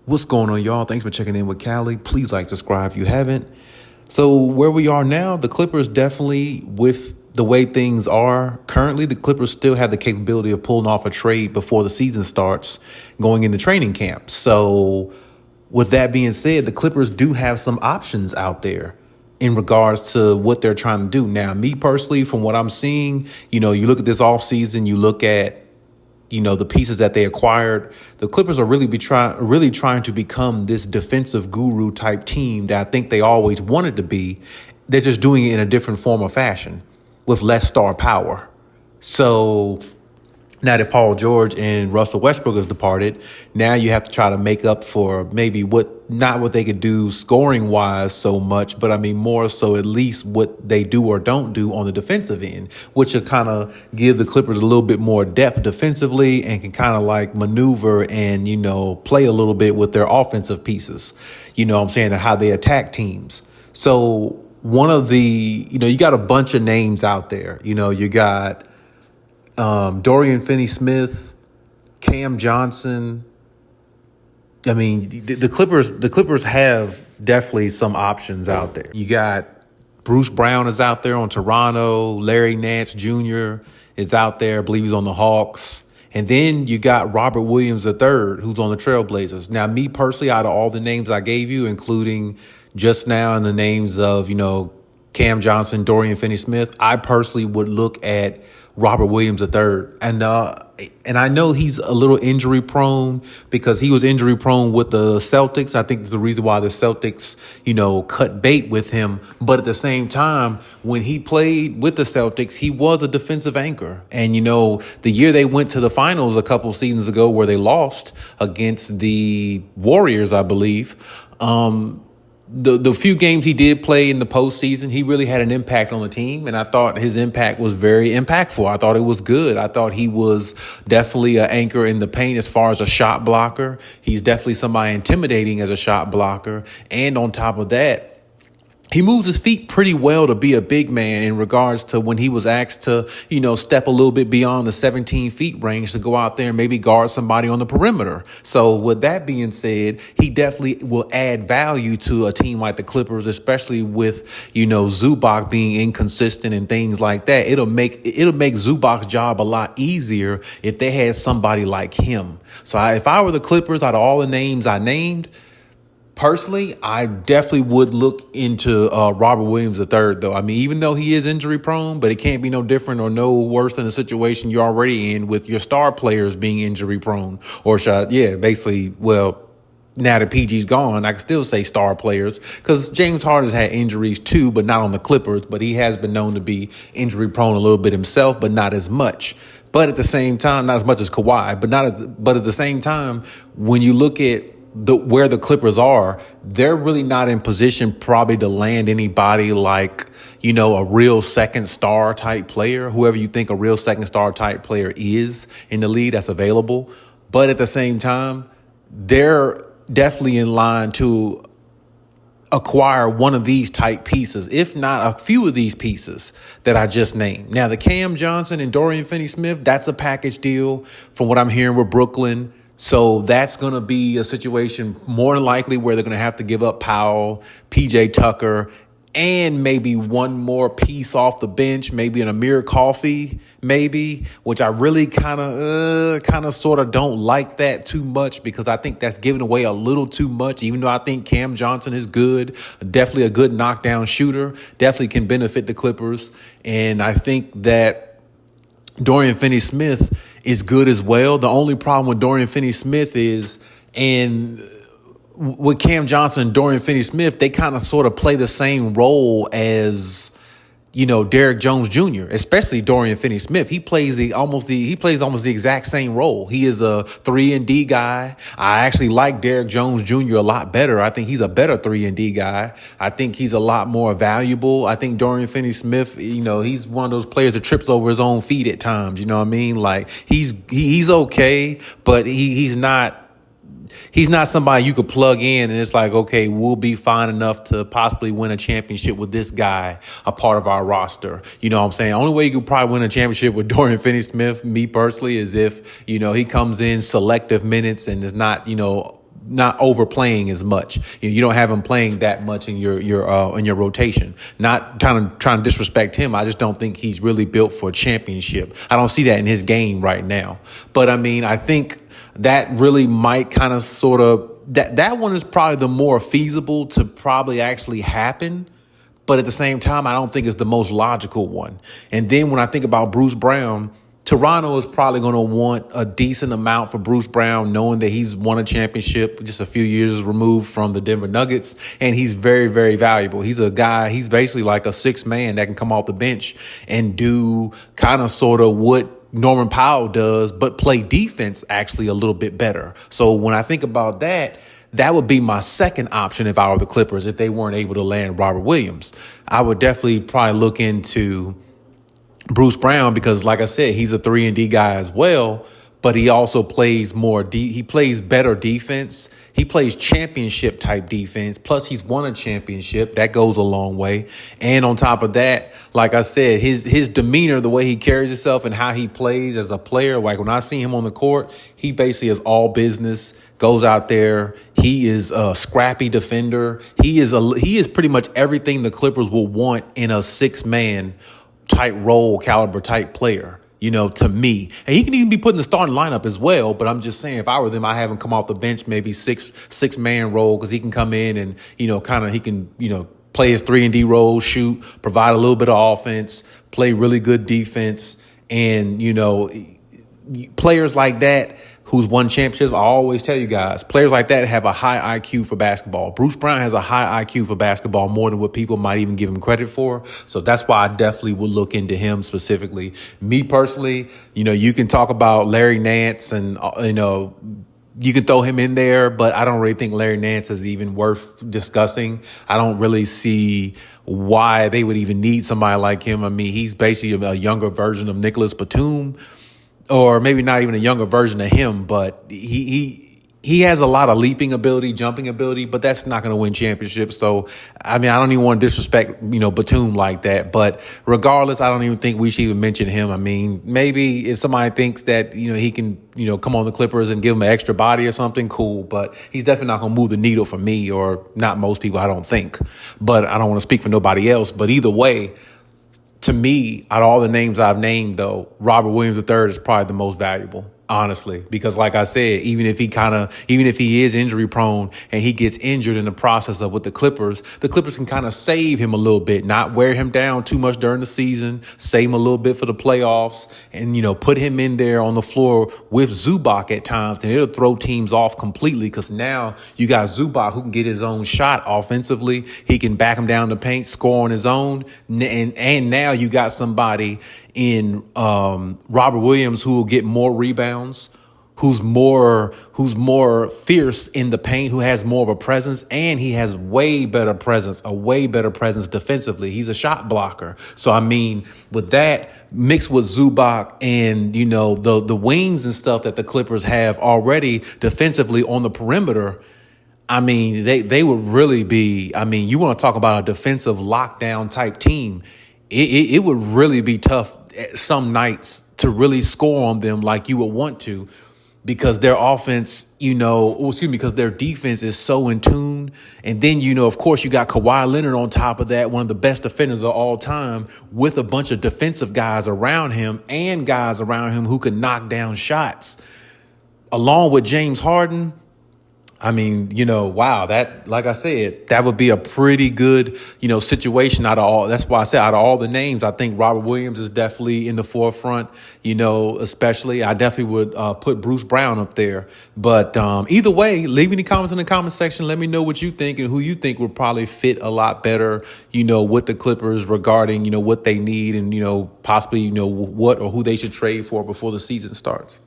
What's going on, y'all? Thanks for checking in with Callie. Please like, subscribe if you haven't. So where we are now, the Clippers definitely, with the way things are currently, the Clippers still have the capability of pulling off a trade before the season starts, going into training camp. So with that being said, the Clippers do have some options out there in regards to what they're trying to do. Now, me personally, from what I'm seeing, you look at this offseason, you look at the pieces that they acquired. The Clippers are really trying to become this defensive guru type team that I think they always wanted to be. They're just doing it in a different form or fashion with less star power. So now that Paul George and Russell Westbrook has departed, now you have to try to make up for maybe not what they could do scoring wise so much, but I mean more so at least what they do or don't do on the defensive end, which will kind of give the Clippers a little bit more depth defensively and can kind of like maneuver and, play a little bit with their offensive pieces, what I'm saying, and how they attack teams. So one of the, you got a bunch of names out there, you got Dorian Finney-Smith, Cam Johnson. I mean, the Clippers have definitely some options out there. You got Bruce Brown is out there on Toronto. Larry Nance Jr. is out there. I believe he's on the Hawks. And then you got Robert Williams III, who's on the Trailblazers. Now, me personally, out of all the names I gave you, including just now and the names of, Cam Johnson, Dorian Finney-Smith, I personally would look at Robert Williams III. And I know he's a little injury prone because he was injury prone with the Celtics. I think it's the reason why the Celtics, cut bait with him. But at the same time, when he played with the Celtics, he was a defensive anchor. And, the year they went to the finals a couple of seasons ago where they lost against the Warriors, I believe, the few games he did play in the postseason, he really had an impact on the team. And I thought his impact was very impactful. I thought it was good. I thought he was definitely an anchor in the paint as far as a shot blocker. He's definitely somebody intimidating as a shot blocker. And on top of that, he moves his feet pretty well to be a big man in regards to when he was asked to, step a little bit beyond the 17 feet range to go out there and maybe guard somebody on the perimeter. So with that being said, he definitely will add value to a team like the Clippers, especially with, Zubac being inconsistent and things like that. It'll make Zubac's job a lot easier if they had somebody like him. So if I were the Clippers, out of all the names I named, personally, I definitely would look into Robert Williams III, though. I mean, even though he is injury prone, but it can't be no different or no worse than the situation you're already in with your star players being injury prone. Basically, now that PG's gone, I can still say star players because James Harden's had injuries too, but not on the Clippers. But he has been known to be injury prone a little bit himself, but not as much. But at the same time, not as much as Kawhi, but at the same time, when you look at where the Clippers are, they're really not in position probably to land anybody like, a real second star type player, whoever you think a real second star type player is in the league that's available. But at the same time, they're definitely in line to acquire one of these type pieces, if not a few of these pieces that I just named. Now, the Cam Johnson and Dorian Finney-Smith, that's a package deal from what I'm hearing with Brooklyn. So that's going to be a situation more than likely where they're going to have to give up Powell, PJ Tucker, and maybe one more piece off the bench, maybe an Amir Coffey, which I really kind of sort of don't like that too much because I think that's giving away a little too much, even though I think Cam Johnson is good, definitely a good knockdown shooter, definitely can benefit the Clippers. And I think that Dorian Finney-Smith is good as well. The only problem with Dorian Finney-Smith is, and with Cam Johnson and Dorian Finney-Smith, they kind of sort of play the same role as, Derrick Jones Jr., especially Dorian Finney-Smith. He plays almost the exact same role. He is a 3-and-D guy. I actually like Derrick Jones Jr. a lot better. I think he's a better 3-and-D guy. I think he's a lot more valuable. I think Dorian Finney-Smith, he's one of those players that trips over his own feet at times. You know what I mean? Like he's okay, but he's not he's not somebody you could plug in and it's like, okay, we'll be fine enough to possibly win a championship with this guy, a part of our roster. You know what I'm saying? Only way you could probably win a championship with Dorian Finney-Smith, me personally, is if, he comes in selective minutes and is not, not overplaying as much. You don't have him playing that much in your rotation. Not trying to disrespect him. I just don't think he's really built for a championship. I don't see that in his game right now. But I mean, I think that really might kind of sort of that one is probably the more feasible to probably actually happen. But at the same time, I don't think it's the most logical one. And then when I think about Bruce Brown, Toronto is probably going to want a decent amount for Bruce Brown, knowing that he's won a championship just a few years removed from the Denver Nuggets, and he's very, very valuable. He's a guy, he's basically like a sixth man that can come off the bench and do kind of sort of what Norman Powell does, but play defense actually a little bit better. So when I think about that, that would be my second option if I were the Clippers, if they weren't able to land Robert Williams. I would definitely probably look into Bruce Brown because, like I said, he's a 3-and-D guy as well, but he also plays he plays better defense. He plays championship type defense. Plus, he's won a championship. That goes a long way. And on top of that, like I said, his demeanor, the way he carries himself and how he plays as a player, like when I see him on the court, he basically is all business, goes out there. He is a scrappy defender. He is pretty much everything the Clippers will want in a 6-man type role caliber type player, to me. And he can even be put in the starting lineup as well. But I'm just saying, if I were them, I have him come off the bench, maybe six-man role, because he can come in and, he can play his 3-and-D role, shoot, provide a little bit of offense, play really good defense. And, players like that who's won championships, I always tell you guys, players like that have a high IQ for basketball. Bruce Brown has a high IQ for basketball, more than what people might even give him credit for. So that's why I definitely would look into him specifically. Me personally, you can talk about Larry Nance and, you can throw him in there, but I don't really think Larry Nance is even worth discussing. I don't really see why they would even need somebody like him. I mean, he's basically a younger version of Nicholas Batum. Or maybe not even a younger version of him, but he has a lot of leaping ability, jumping ability, but that's not going to win championships. So, I mean, I don't even want to disrespect, Batum like that. But regardless, I don't even think we should even mention him. I mean, maybe if somebody thinks that, he can, come on the Clippers and give him an extra body or something, cool. But he's definitely not going to move the needle for me, or not most people, I don't think. But I don't want to speak for nobody else. But either way, to me, out of all the names I've named, though, Robert Williams III is probably the most valuable, honestly, because like I said, even if he is injury prone and he gets injured in the process of with the Clippers can kind of save him a little bit, not wear him down too much during the season, save him a little bit for the playoffs, and, put him in there on the floor with Zubac at times, and it'll throw teams off completely because now you got Zubac who can get his own shot offensively. He can back him down the paint, score on his own, and now you got somebody in Robert Williams who will get more rebounds, who's more fierce in the paint, who has more of a presence, and he has a way better presence defensively. He's a shot blocker. So, I mean, with that mixed with Zubac and, the wings and stuff that the Clippers have already defensively on the perimeter, I mean, they would really be, I mean, you want to talk about a defensive lockdown type team. It would really be tough some nights to really score on them like you would want to, because their offense, because their defense is so in tune. And then, of course, you got Kawhi Leonard on top of that, one of the best defenders of all time, with a bunch of defensive guys around him and guys around him who can knock down shots, along with James Harden. I mean, wow, that, like I said, that would be a pretty good, situation out of all. That's why I said out of all the names, I think Robert Williams is definitely in the forefront, especially. I definitely would put Bruce Brown up there. But either way, leave any comments in the comment section. Let me know what you think and who you think would probably fit a lot better, with the Clippers regarding, what they need and, possibly, what or who they should trade for before the season starts.